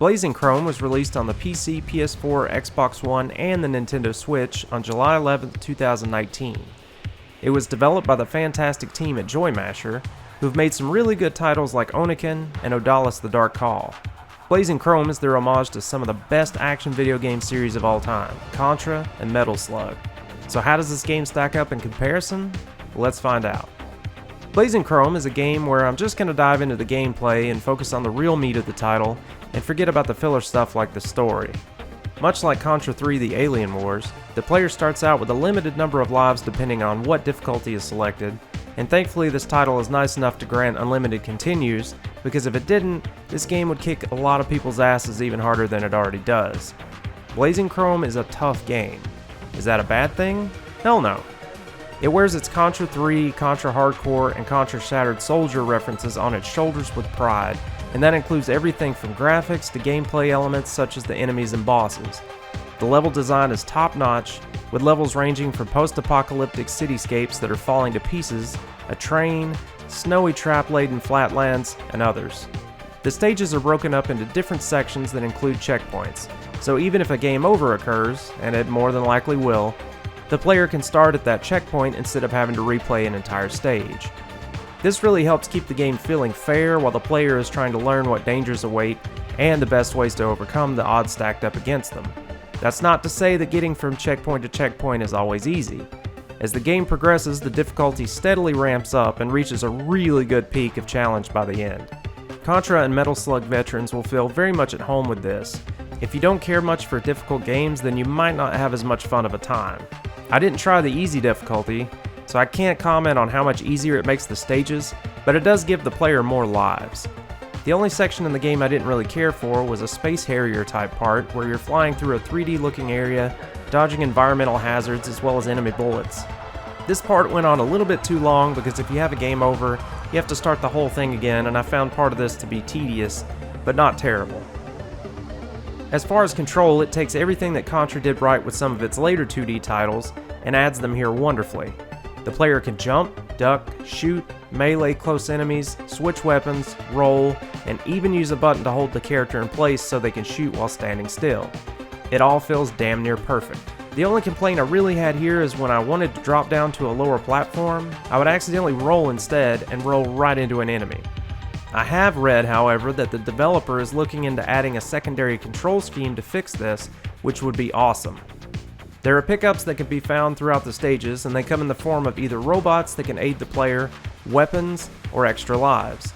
Blazing Chrome was released on the PC, PS4, Xbox One, and the Nintendo Switch on July 11, 2019. It was developed by the fantastic team at Joymasher, who have made some really good titles like Oniken and Odalus the Dark Call. Blazing Chrome is their homage to some of the best action video game series of all time, Contra and Metal Slug. So how does this game stack up in comparison? Let's find out. Blazing Chrome is a game where I'm just going to dive into the gameplay and focus on the real meat of the title and forget about the filler stuff like the story. Much like Contra 3 The Alien Wars, the player starts out with a limited number of lives depending on what difficulty is selected, and thankfully this title is nice enough to grant unlimited continues, because if it didn't, this game would kick a lot of people's asses even harder than it already does. Blazing Chrome is a tough game. Is that a bad thing? Hell no. It wears its Contra 3, Contra Hardcore, and Contra Shattered Soldier references on its shoulders with pride, and that includes everything from graphics to gameplay elements such as the enemies and bosses. The level design is top-notch, with levels ranging from post-apocalyptic cityscapes that are falling to pieces, a train, snowy trap-laden flatlands, and others. The stages are broken up into different sections that include checkpoints, so even if a game over occurs, and it more than likely will, the player can start at that checkpoint instead of having to replay an entire stage. This really helps keep the game feeling fair while the player is trying to learn what dangers await and the best ways to overcome the odds stacked up against them. That's not to say that getting from checkpoint to checkpoint is always easy. As the game progresses, the difficulty steadily ramps up and reaches a really good peak of challenge by the end. Contra and Metal Slug veterans will feel very much at home with this. If you don't care much for difficult games, then you might not have as much fun of a time. I didn't try the easy difficulty, so I can't comment on how much easier it makes the stages, but it does give the player more lives. The only section in the game I didn't really care for was a Space Harrier type part where you're flying through a 3D looking area, dodging environmental hazards as well as enemy bullets. This part went on a little bit too long because if you have a game over, you have to start the whole thing again, and I found part of this to be tedious, but not terrible. As far as control, it takes everything that Contra did right with some of its later 2D titles and adds them here wonderfully. The player can jump, duck, shoot, melee close enemies, switch weapons, roll, and even use a button to hold the character in place so they can shoot while standing still. It all feels damn near perfect. The only complaint I really had here is when I wanted to drop down to a lower platform, I would accidentally roll instead and roll right into an enemy. I have read, however, that the developer is looking into adding a secondary control scheme to fix this, which would be awesome. There are pickups that can be found throughout the stages, and they come in the form of either robots that can aid the player, weapons, or extra lives.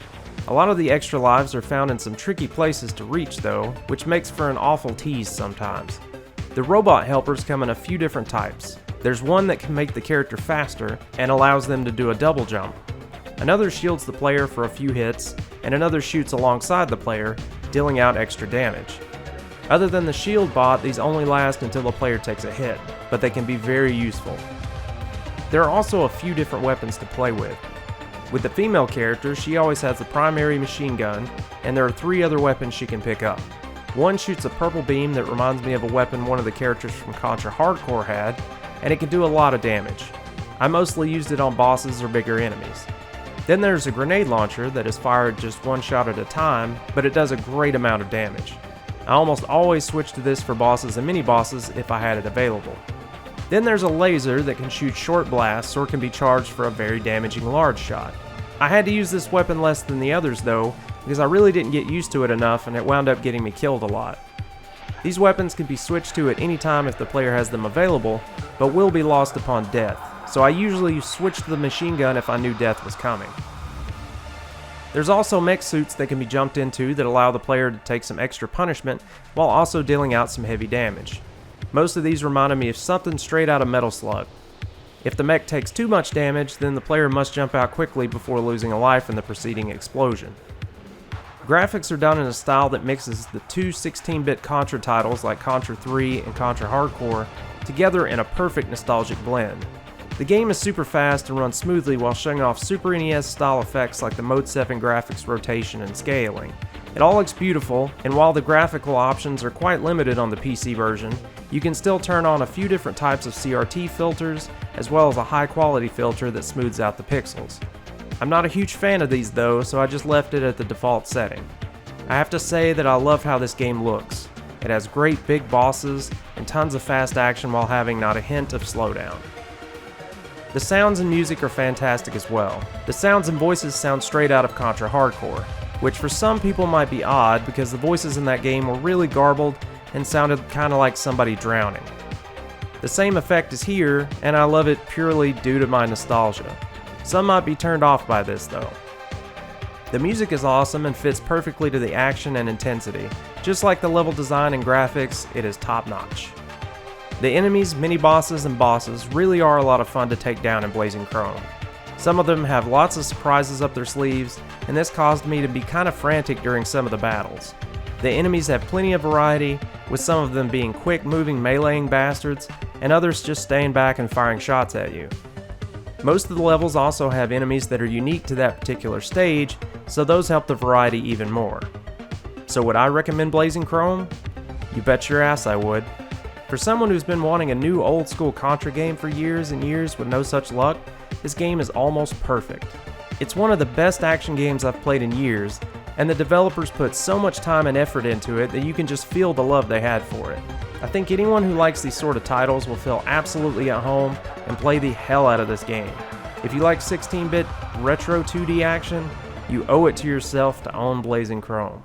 A lot of the extra lives are found in some tricky places to reach though, which makes for an awful tease sometimes. The robot helpers come in a few different types. There's one that can make the character faster and allows them to do a double jump. Another shields the player for a few hits, and another shoots alongside the player, dealing out extra damage. Other than the shield bot, these only last until the player takes a hit, but they can be very useful. There are also a few different weapons to play with. With the female character, she always has the primary machine gun, and there are 3 other weapons she can pick up. One shoots a purple beam that reminds me of a weapon one of the characters from Contra Hardcore had, and it can do a lot of damage. I mostly used it on bosses or bigger enemies. Then there's a grenade launcher that is fired just one shot at a time, but it does a great amount of damage. I almost always switch to this for bosses and mini-bosses if I had it available. Then there's a laser that can shoot short blasts or can be charged for a very damaging large shot. I had to use this weapon less than the others though, because I really didn't get used to it enough and it wound up getting me killed a lot. These weapons can be switched to at any time if the player has them available, but will be lost upon death, so I usually switched to the machine gun if I knew death was coming. There's also mech suits that can be jumped into that allow the player to take some extra punishment while also dealing out some heavy damage. Most of these reminded me of something straight out of Metal Slug. If the mech takes too much damage, then the player must jump out quickly before losing a life in the preceding explosion. Graphics are done in a style that mixes the two 16-bit Contra titles like Contra 3 and Contra Hardcore together in a perfect nostalgic blend. The game is super fast and runs smoothly while showing off Super NES style effects like the Mode 7 graphics rotation and scaling. It all looks beautiful, and while the graphical options are quite limited on the PC version, you can still turn on a few different types of CRT filters, as well as a high quality filter that smooths out the pixels. I'm not a huge fan of these though, so I just left it at the default setting. I have to say that I love how this game looks. It has great big bosses and tons of fast action while having not a hint of slowdown. The sounds and music are fantastic as well. The sounds and voices sound straight out of Contra Hardcore, which for some people might be odd because the voices in that game were really garbled and sounded kinda like somebody drowning. The same effect is here, and I love it purely due to my nostalgia. Some might be turned off by this though. The music is awesome and fits perfectly to the action and intensity. Just like the level design and graphics, it is top notch. The enemies, mini-bosses, and bosses really are a lot of fun to take down in Blazing Chrome. Some of them have lots of surprises up their sleeves, and this caused me to be kinda frantic during some of the battles. The enemies have plenty of variety, with some of them being quick-moving meleeing bastards, and others just staying back and firing shots at you. Most of the levels also have enemies that are unique to that particular stage, so those help the variety even more. So would I recommend Blazing Chrome? You bet your ass I would. For someone who's been wanting a new old-school Contra game for years and years with no such luck, this game is almost perfect. It's one of the best action games I've played in years, and the developers put so much time and effort into it that you can just feel the love they had for it. I think anyone who likes these sort of titles will feel absolutely at home and play the hell out of this game. If you like 16-bit retro 2D action, you owe it to yourself to own Blazing Chrome.